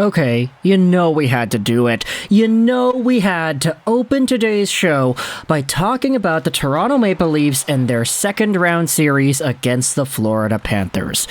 Okay, you know we had to do it. You know we had to open today's show by talking about the Toronto Maple Leafs and their second round series against the Florida Panthers.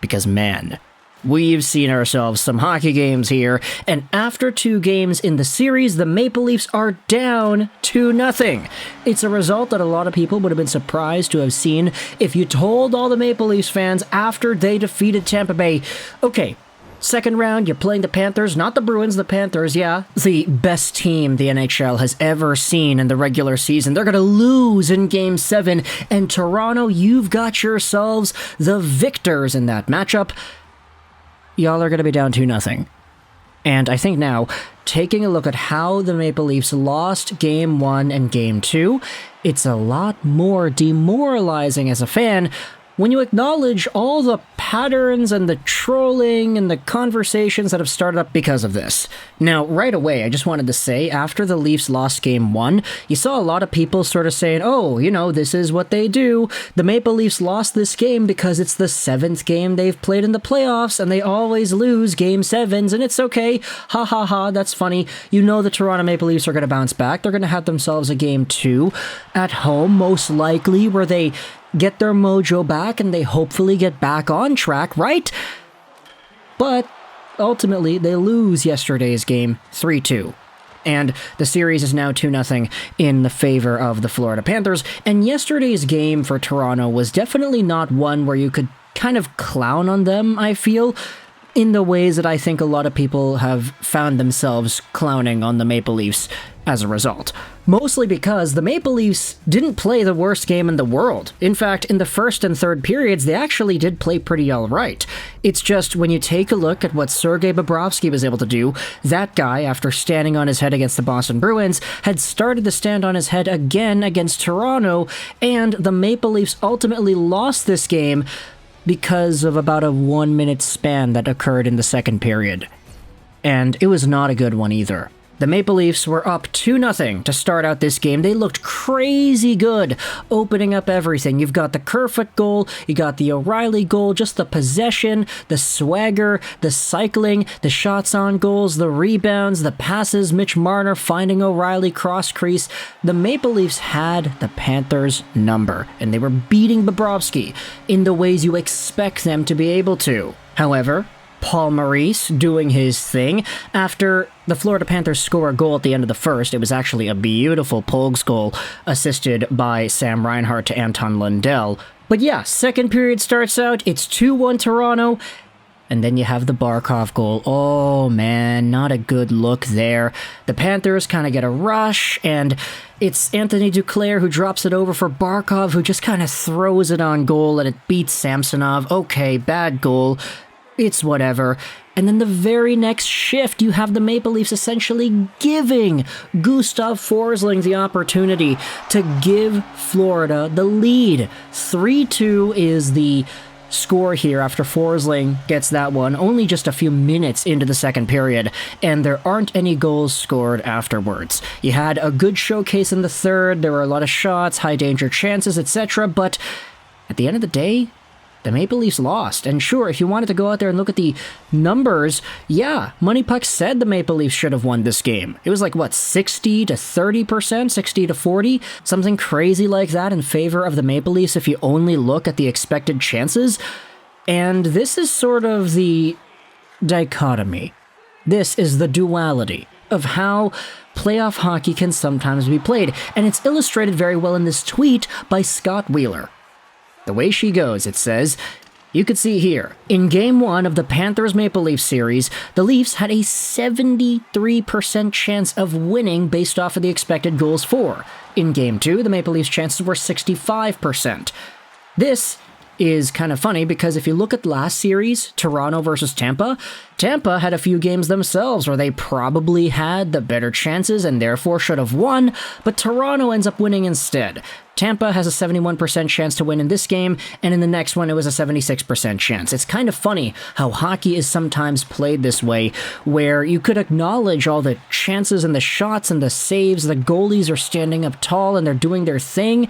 Because man, we've seen ourselves some hockey games here, and after 2 games in the series, the Maple Leafs are down 2-0. It's a result that a lot of people would have been surprised to have seen if you told all the Maple Leafs fans after they defeated Tampa Bay, okay, second round, you're playing the Panthers, not the Bruins, the Panthers, yeah. The best team the NHL has ever seen in the regular season. They're going to lose in Game 7, and Toronto, you've got yourselves the victors in that matchup. Y'all are going to be down 2-0. And I think now, taking a look at how the Maple Leafs lost Game 1 and Game 2, it's a lot more demoralizing as a fan when you acknowledge all the patterns and the trolling and the conversations that have started up because of this. Now, right away, I just wanted to say, after the Leafs lost Game 1, you saw a lot of people sort of saying, oh, you know, this is what they do. The Maple Leafs lost this game because it's the 7th game they've played in the playoffs, and they always lose Game 7s, and it's okay. Ha ha ha, that's funny. You know the Toronto Maple Leafs are going to bounce back. They're going to have themselves a Game 2 at home, most likely, where they get their mojo back and they hopefully get back on track, right? But ultimately, they lose yesterday's game 3-2. And the series is now 2-0 in the favor of the Florida Panthers. And yesterday's game for Toronto was definitely not one where you could kind of clown on them, I feel, in the ways that I think a lot of people have found themselves clowning on the Maple Leafs as a result. Mostly because the Maple Leafs didn't play the worst game in the world. In fact, in the first and third periods, they actually did play pretty alright. It's just when you take a look at what Sergei Bobrovsky was able to do, that guy, after standing on his head against the Boston Bruins, had started to stand on his head again against Toronto, and the Maple Leafs ultimately lost this game because of about a 1-minute span that occurred in the second period. And it was not a good one either. The Maple Leafs were up 2-0 to start out this game. They looked crazy good, opening up everything. You've got the Kerfoot goal, you got the O'Reilly goal, just the possession, the swagger, the cycling, the shots on goals, the rebounds, the passes, Mitch Marner finding O'Reilly cross-crease. The Maple Leafs had the Panthers' number, and they were beating Bobrovsky in the ways you expect them to be able to. However, Paul Maurice doing his thing. After the Florida Panthers score a goal at the end of the first, it was actually a beautiful Pogues goal assisted by Sam Reinhart to Anton Lundell. But yeah, second period starts out, it's 2-1 Toronto, and then you have the Barkov goal. Oh man, not a good look there. The Panthers kind of get a rush, and it's Anthony Duclair who drops it over for Barkov, who just kind of throws it on goal, and it beats Samsonov. Okay, bad goal. It's whatever. And then the very next shift, you have the Maple Leafs essentially giving Gustav Forsling the opportunity to give Florida the lead. 3-2 is the score here after Forsling gets that one, only just a few minutes into the second period, and there aren't any goals scored afterwards. You had a good showcase in the third, there were a lot of shots, high danger chances, etc., but at the end of the day, the Maple Leafs lost. And sure, if you wanted to go out there and look at the numbers, yeah, Money Puck said the Maple Leafs should have won this game. It was like, what, 60 to 30%, 60 to 40? Something crazy like that in favor of the Maple Leafs if you only look at the expected chances. And this is sort of the dichotomy. This is the duality of how playoff hockey can sometimes be played. And it's illustrated very well in this tweet by Scott Wheeler. The way she goes, it says, you could see here, in Game 1 of the Panthers-Maple Leafs series, the Leafs had a 73% chance of winning based off of the expected goals for. In Game 2, the Maple Leafs' chances were 65%. This is kind of funny because if you look at last series, Toronto versus Tampa, Tampa had a few games themselves where they probably had the better chances and therefore should have won, but Toronto ends up winning instead. Tampa has a 71% chance to win in this game, and in the next one it was a 76% chance. It's kind of funny how hockey is sometimes played this way, where you could acknowledge all the chances and the shots and the saves, the goalies are standing up tall and they're doing their thing,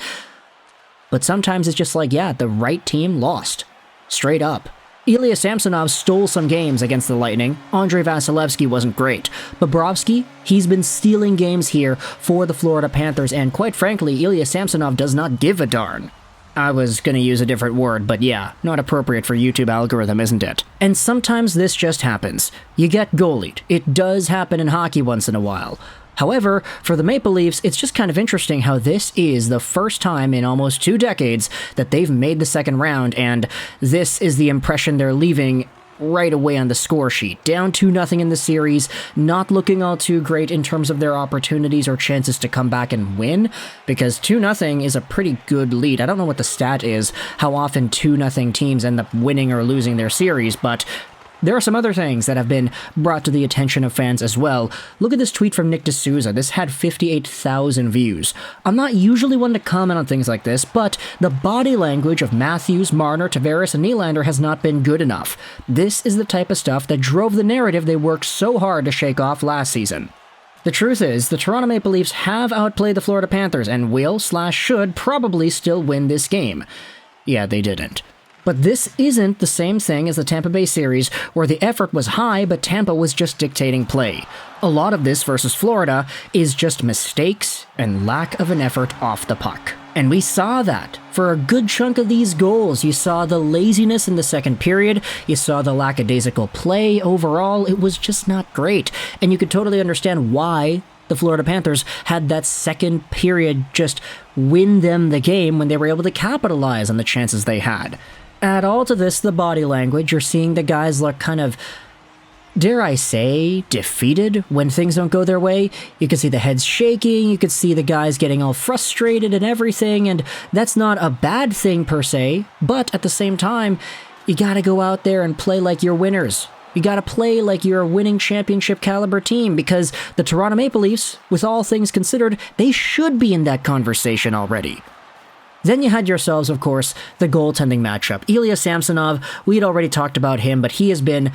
but sometimes it's just like, yeah, the right team lost. Straight up. Ilya Samsonov stole some games against the Lightning. Andrei Vasilevsky wasn't great. Bobrovsky, he's been stealing games here for the Florida Panthers, and quite frankly, Ilya Samsonov does not give a darn. I was gonna use a different word, but yeah, not appropriate for YouTube algorithm, isn't it? And sometimes this just happens. You get goalied. It does happen in hockey once in a while. However, for the Maple Leafs, it's just kind of interesting how this is the first time in almost 2 decades that they've made the second round, and this is the impression they're leaving right away on the score sheet. Down 2-0 in the series, not looking all too great in terms of their opportunities or chances to come back and win, because 2-0 is a pretty good lead. I don't know what the stat is, how often 2-0 teams end up winning or losing their series, but there are some other things that have been brought to the attention of fans as well. Look at this tweet from Nick D'Souza. This had 58,000 views. I'm not usually one to comment on things like this, but the body language of Matthews, Marner, Tavares, and Nylander has not been good enough. This is the type of stuff that drove the narrative they worked so hard to shake off last season. The truth is, the Toronto Maple Leafs have outplayed the Florida Panthers and will/should probably still win this game. Yeah, they didn't. But this isn't the same thing as the Tampa Bay series, where the effort was high, but Tampa was just dictating play. A lot of this versus Florida is just mistakes and lack of an effort off the puck. And we saw that. For a good chunk of these goals, you saw the laziness in the second period, you saw the lackadaisical play overall. It was just not great. And you could totally understand why the Florida Panthers had that second period just win them the game when they were able to capitalize on the chances they had. Add all to this the body language. You're seeing the guys look kind of, dare I say, defeated when things don't go their way. You can see the heads shaking, you can see the guys getting all frustrated and everything, and that's not a bad thing per se, but at the same time, you gotta go out there and play like you're winners. You gotta play like you're a winning championship caliber team, because the Toronto Maple Leafs, with all things considered, they should be in that conversation already. Then you had yourselves, of course, the goaltending matchup. Ilya Samsonov, we'd already talked about him, but he has been,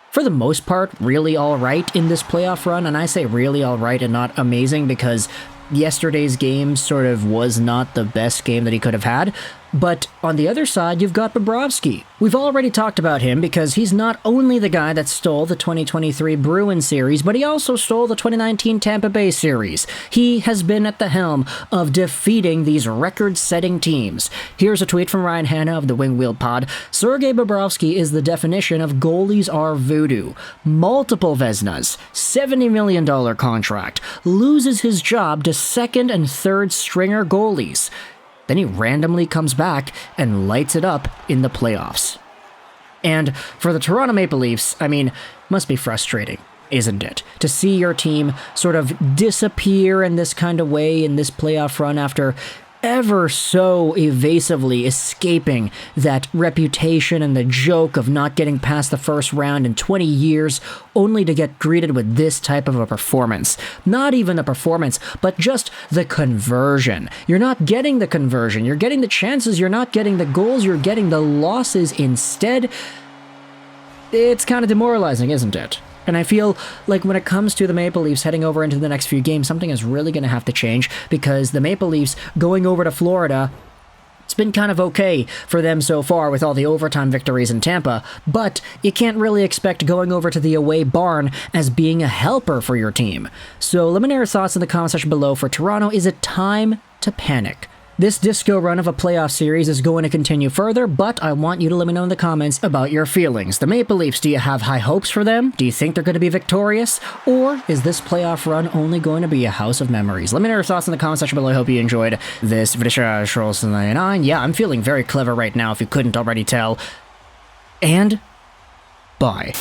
for the most part, really alright in this playoff run, and I say really alright and not amazing because yesterday's game sort of was not the best game that he could have had. But on the other side, you've got Bobrovsky. We've already talked about him because he's not only the guy that stole the 2023 Bruins series, but he also stole the 2019 Tampa Bay series. He has been at the helm of defeating these record-setting teams. Here's a tweet from Ryan Hanna of the Wing Wheel Pod. Sergei Bobrovsky is the definition of goalies are voodoo. Multiple Vezinas, $70 million contract, loses his job to second and third stringer goalies. Then he randomly comes back and lights it up in the playoffs. And for the Toronto Maple Leafs, I mean, must be frustrating, isn't it? To see your team sort of disappear in this kind of way in this playoff run after ever so evasively escaping that reputation and the joke of not getting past the first round in 20 years, only to get greeted with this type of a performance. Not even a performance, but just the conversion. You're not getting the conversion, you're getting the chances, you're not getting the goals, you're getting the losses instead. It's kind of demoralizing, isn't it? And I feel like when it comes to the Maple Leafs heading over into the next few games, something is really going to have to change, because the Maple Leafs going over to Florida, it's been kind of okay for them so far with all the overtime victories in Tampa, but you can't really expect going over to the away barn as being a helper for your team. So let me know your thoughts in the comment section below. For Toronto, is it time to panic? This disco run of a playoff series is going to continue further, but I want you to let me know in the comments about your feelings. The Maple Leafs, do you have high hopes for them? Do you think they're going to be victorious? Or is this playoff run only going to be a house of memories? Let me know your thoughts in the comment section below. I hope you enjoyed this video. Yeah, I'm feeling very clever right now if you couldn't already tell. And bye.